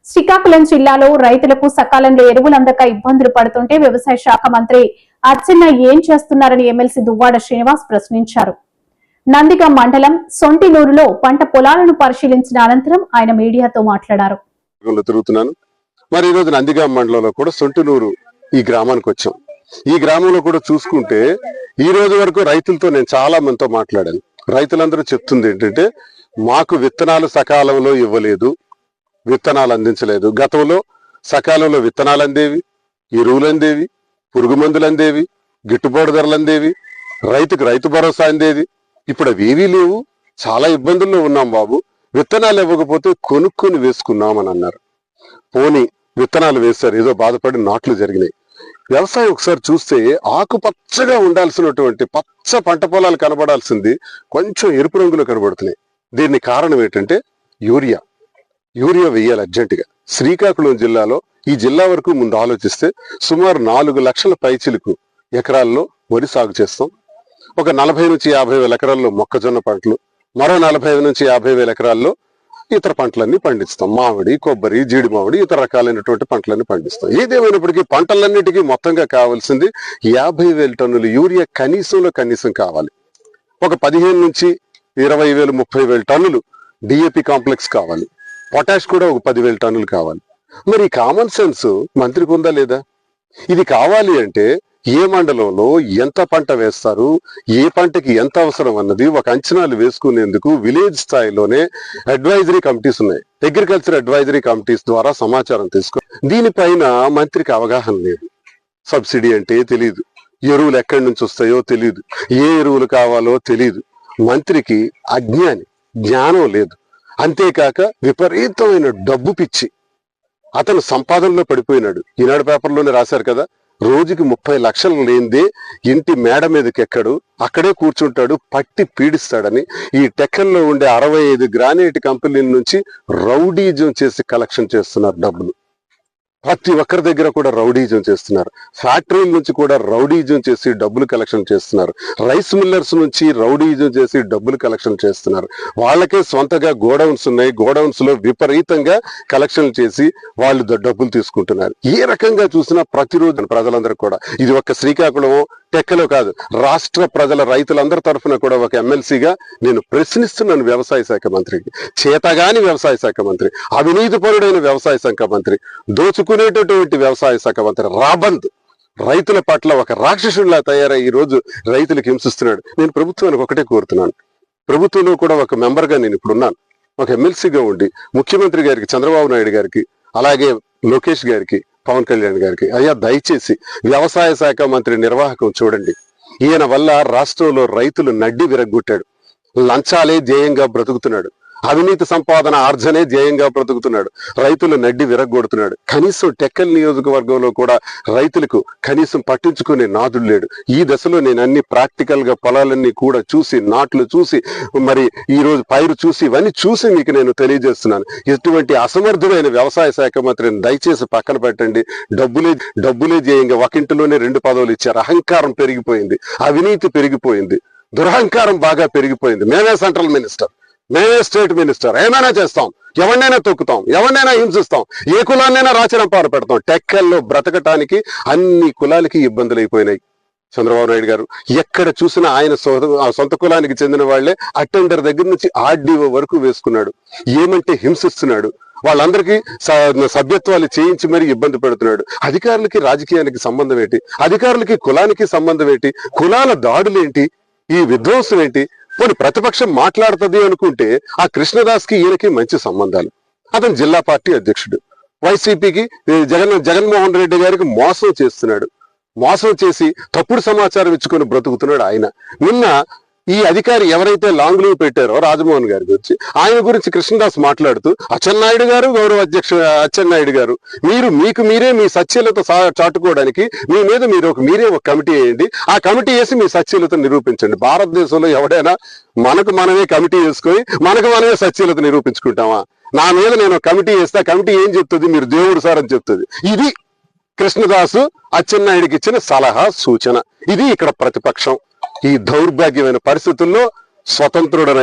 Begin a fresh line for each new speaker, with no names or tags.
శ్రీకాకుళం జిల్లాలో రైతులకు సకాలంలో ఎరువులు అందక ఇబ్బందులు పడుతుంటే వ్యవసాయ శాఖ మంత్రి అచ్చెన్న ఏం చేస్తున్నారని ఎమ్మెల్సీ దువ్వాడ శ్రీనివాస్ ప్రశ్నించారు. నందిగాం మండలం సొంటినూరులో పంట పొలాలను పరిశీలించిన అనంతరం ఆయన మీడియాతో మాట్లాడారు.
మరి ఈ రోజు నందిగాం మండలంలో కూడా సొంటినూరు ఈ గ్రామానికి వచ్చాం. ఈ గ్రామంలో కూడా చూసుకుంటే ఈ రోజు వరకు రైతులతో నేను చాలా మందితో మాట్లాడాను. రైతులందరూ చెప్తుంది ఏంటంటే, మాకు విత్తనాలు సకాలంలో ఇవ్వలేదు, విత్తనాలు అందించలేదు. గతంలో సకాలంలో విత్తనాలు అందేవి, ఎరువులు అందేవి, పురుగు మందులు అందేవి, గిట్టుబాటు ధరలు అందేవి, రైతుకు రైతు భరోసా అందేది. ఇప్పుడు అవి ఏవీ లేవు. చాలా ఇబ్బందుల్లో ఉన్నాం బాబు. విత్తనాలు ఇవ్వకపోతే కొనుక్కొని వేసుకున్నామని అన్నారు. పోనీ విత్తనాలు వేశారు, ఏదో బాధపడి నాట్లు జరిగినాయి. వ్యవసాయం ఒకసారి చూస్తే ఆకుపచ్చగా ఉండాల్సినటువంటి పచ్చ పంట పొలాలు కనబడాల్సింది కొంచెం ఎరుపు రంగులో కనబడుతున్నాయి. దీన్ని కారణం ఏంటంటే యూరియా వేయాలి అర్జెంటుగా. శ్రీకాకుళం జిల్లాలో ఈ జిల్లా వరకు ముందు ఆలోచిస్తే సుమారు 4 లక్షల పైచిలకు ఎకరాల్లో వరి సాగు చేస్తాం. ఒక 40 నుంచి 50 వేల ఎకరాల్లో మొక్కజొన్న పంటలు, మరో 40 నుంచి 50 వేల ఎకరాల్లో ఇతర పంటలన్నీ పండిస్తాం. మామిడి, కొబ్బరి, జీడి మామిడి, ఇతర రకాలైనటువంటి పంటలన్నీ పండిస్తాం. ఏదేమైనప్పటికీ పంటలన్నిటికీ మొత్తంగా కావాల్సింది 50,000 టన్నులు యూరియా కనీసం కావాలి. ఒక 15 నుంచి 20,000, 30,000 టన్నులు డిఏపి కాంప్లెక్స్ కావాలి. పొటాష్ కూడా ఒక 10,000 టన్నులు కావాలి. మరి కామన్ సెన్స్ మంత్రికి ఉందా లేదా? ఇది కావాలి అంటే ఏ మండలంలో ఎంత పంట వేస్తారు, ఏ పంటకి ఎంత అవసరం అన్నది ఒక అంచనాలు వేసుకునేందుకు విలేజ్ స్థాయిలోనే అడ్వైజరీ కమిటీస్ ఉన్నాయి. అగ్రికల్చర్ అడ్వైజరీ కమిటీస్ ద్వారా సమాచారం తీసుకో. దీనిపైన మంత్రికి అవగాహన లేదు. సబ్సిడీ అంటే తెలియదు, ఎరువులు ఎక్కడి నుంచి వస్తాయో తెలియదు, ఏ ఎరువులు కావాలో తెలియదు. మంత్రికి జ్ఞానం లేదు. అంతేకాక విపరీతమైన డబ్బు పిచ్చి. అతను సంపాదనలో పడిపోయినాడు. ఈనాడు పేపర్లోనే రాశారు కదా, రోజుకి 30 లక్షలు లేనిదే ఇంటి మేడ మీదకి ఎక్కడు, అక్కడే కూర్చుంటాడు, పట్టి పీడిస్తాడని ఈ టెక్కల్లో ఉండే 65 గ్రానైట్ కంపెనీల నుంచి రౌడీజం చేసి కలెక్షన్ చేస్తున్నారు డబ్బులు. ప్రతి ఒక్కరి దగ్గర కూడా రౌడీజం చేస్తున్నారు. ఫ్యాక్టరీల నుంచి కూడా రౌడీజం చేసి డబ్బులు కలెక్షన్ చేస్తున్నారు. రైస్ మిల్లర్స్ నుంచి రౌడీజం చేసి డబ్బులు కలెక్షన్ చేస్తున్నారు. వాళ్ళకే సొంతగా గోడౌన్స్ ఉన్నాయి. గోడౌన్స్ లో విపరీతంగా కలెక్షన్ చేసి వాళ్ళు డబ్బులు తీసుకుంటున్నారు. ఏ రకంగా చూసినా ప్రతిరోజు ప్రజలందరూ కూడా, ఇది ఒక్క శ్రీకాకుళం టెక్కలో కాదు, రాష్ట్ర ప్రజల రైతులందరి తరఫున కూడా ఒక ఎమ్మెల్సీగా నేను ప్రశ్నిస్తున్నాను వ్యవసాయ శాఖ మంత్రికి. చేతగాని వ్యవసాయ శాఖ మంత్రి, అవినీతిపరుడైన వ్యవసాయ శాఖ మంత్రి, దోచుకునేటటువంటి వ్యవసాయ శాఖ మంత్రి రాబంద్ రైతుల పట్ల ఒక రాక్షసుడిలా తయారై ఈ రోజు రైతులకు హింసిస్తున్నాడు. నేను ప్రభుత్వానికి ఒకటే కోరుతున్నాను, ప్రభుత్వంలో కూడా ఒక మెంబర్గా నేను ఇప్పుడు ఉన్నాను. ఒక ఎమ్మెల్సీగా ఉండి ముఖ్యమంత్రి గారికి, చంద్రబాబు నాయుడు గారికి, అలాగే లోకేష్ గారికి, పవన్ కళ్యాణ్ గారికి, అయ్యా దయచేసి వ్యవసాయ శాఖ మంత్రి నిర్వాహకం చూడండి. ఈయన వల్ల రాష్ట్రంలో రైతులు నడ్డి విరగ్గొట్టాడు. లంచాలే ధ్యేయంగా బ్రతుకుతున్నాడు. అవినీతి సంపాదన ఆర్జనే ధ్యేయంగా బ్రతుకుతున్నాడు. రైతులు నడ్డి విరగ్గొడుతున్నాడు. కనీసం టెక్కల్ నియోజకవర్గంలో కూడా రైతులకు కనీసం పట్టించుకునే నాదుడు లేడు. ఈ దశలో నేను అన్ని ప్రాక్టికల్ గా పొలాలన్నీ కూడా చూసి, నాట్లు చూసి, మరి ఈ రోజు పైరు చూసి, ఇవన్నీ చూసి మీకు నేను తెలియజేస్తున్నాను. ఇటువంటి అసమర్థమైన వ్యవసాయ శాఖ మంత్రిని దయచేసి పక్కన పెట్టండి. డబ్బులే ధ్యేయంగా ఒకింటిలోనే 2 పదవులు ఇచ్చారు. అహంకారం పెరిగిపోయింది, అవినీతి పెరిగిపోయింది, దురహంకారం బాగా పెరిగిపోయింది. మేమే సెంట్రల్ మినిస్టర్, మేమే స్టేట్ మినిస్టర్, ఏమైనా చేస్తాం, ఎవరినైనా తొక్కుతాం, ఎవరినైనా హింసిస్తాం, ఏ కులాన్నైనా రాచరంపాలు పెడతాం. టెక్కల్లో బ్రతకటానికి అన్ని కులాలకి ఇబ్బందులు అయిపోయినాయి. చంద్రబాబు నాయుడు గారు ఎక్కడ చూసినా ఆయన సొంత కులానికి చెందిన వాళ్లే అటెండర్ దగ్గర నుంచి ఆర్డీఓ వరకు వేసుకున్నాడు. ఏమంటే హింసిస్తున్నాడు. వాళ్ళందరికీ సభ్యత్వాలు చేయించి మరీ ఇబ్బంది పెడుతున్నాడు. అధికారులకి రాజకీయానికి సంబంధం ఏంటి? అధికారులకి కులానికి సంబంధం ఏంటి? కులాల దాడులేంటి? ఈ విధ్వంసం ఏంటి? పోనీ ప్రతిపక్షం మాట్లాడుతుంది అనుకుంటే ఆ కృష్ణదాస్ కి ఈయనకి మంచి సంబంధాలు. అతను జిల్లా పార్టీ అధ్యక్షుడు. వైసీపీకి జగన్మోహన్ రెడ్డి గారికి మోసం చేస్తున్నాడు. మోసం చేసి తప్పుడు సమాచారం ఇచ్చుకొని బ్రతుకుతున్నాడు ఆయన. నిన్న ఈ అధికారి ఎవరైతే లాంగ్ లీవ్ పెట్టారో రాజమోహన్ గారి గురించి, ఆయన గురించి కృష్ణదాస్ మాట్లాడుతూ, అచ్చెన్నాయుడు గారు, గౌరవ అధ్యక్షుడు అచ్చెన్నాయుడు గారు, మీకు మీరే మీ సత్యలత చాటుకోవడానికి మీరే ఒక కమిటీ వేయండి. ఆ కమిటీ వేసి మీ సత్యలత నిరూపించండి. భారతదేశంలో ఎవడైనా మనకు మనమే కమిటీ వేసుకొని మనకు మనమే సత్యలత నిరూపించుకుంటామా? నా మీద నేను కమిటీ వేస్తే కమిటీ ఏం చెప్తుంది? మీరు దేవుడు సార్ అని చెప్తుంది. ఇది కృష్ణదాసు అచ్చెన్నాయుడికి ఇచ్చిన సలహా, సూచన. ఇది ఇక్కడ ప్రతిపక్షం. ఈ దౌర్భాగ్యమైన పరిస్థితుల్లో స్వతంత్రుడన